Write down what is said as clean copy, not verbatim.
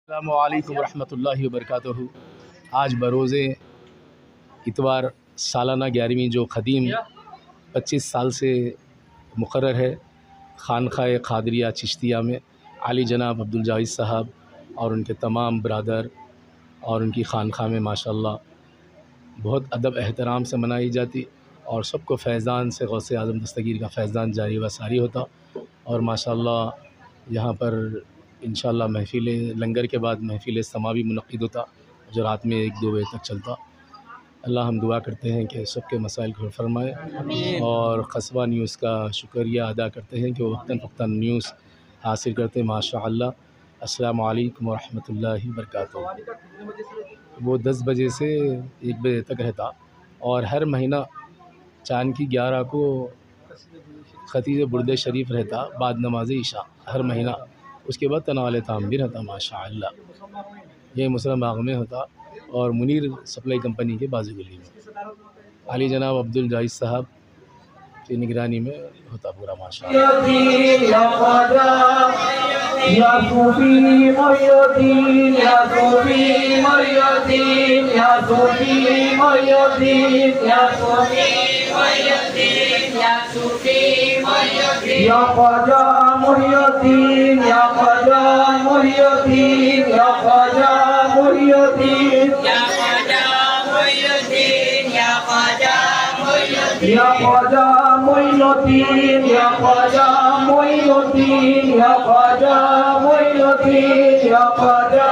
السلام علیکم ورحمۃ اللہ وبرکاتہ۔ آج بروز اتوار سالانہ 11ویں جو قدیم 25 سال سے مقرر ہے خانقاہ قادریہ چشتیہ میں عالی جناب عبدالجاوید صاحب اور ان کے تمام برادر اور ان کی خانقاہ میں ماشاءاللہ بہت ادب احترام سے منائی جاتی اور سب کو فیضان سے غوث اعظم دستگیر کا فیضان جاری و ساری ہوتا، اور ماشاءاللہ یہاں پر انشاءاللہ محفل لنگر کے بعد محفل سما بھی منعقد ہوتا جو رات میں 1-2 بجے تک چلتا۔ اللہ ہم دعا کرتے ہیں کہ سب کے مسائل کو حل فرمائے، اور قصبہ نیوز کا شکریہ ادا کرتے ہیں کہ وہ وقتاً فوقتاً نیوز حاصل کرتے ہیں ماشاءاللہ۔ السلام علیکم ورحمۃ اللہ وبرکاتہ۔ وہ 10 بجے سے 1 بجے تک رہتا، اور ہر مہینہ چاند کی 11 کو خطیب برد شریف رہتا بعد نماز عشاء ہر مہینہ، اس کے بعد تناول تام بھی رہتا ماشاءاللہ۔ یہ مسلم باغ میں ہوتا اور منیر سپلائی کمپنی کے بازو گلی میں علی جناب عبدالجاوید صاحب کی نگرانی میں ہوتا پورا ماشاءاللہ۔ یا خواجہ محی الدین، یا خواجہ محی الدین، یا خواجہ محی الدین، یا خواجہ محی الدین، یا خواجہ محی الدین، یا خواجہ محی الدین، یا خواجہ محی الدین، یا خواجہ محی الدین، یا خواجہ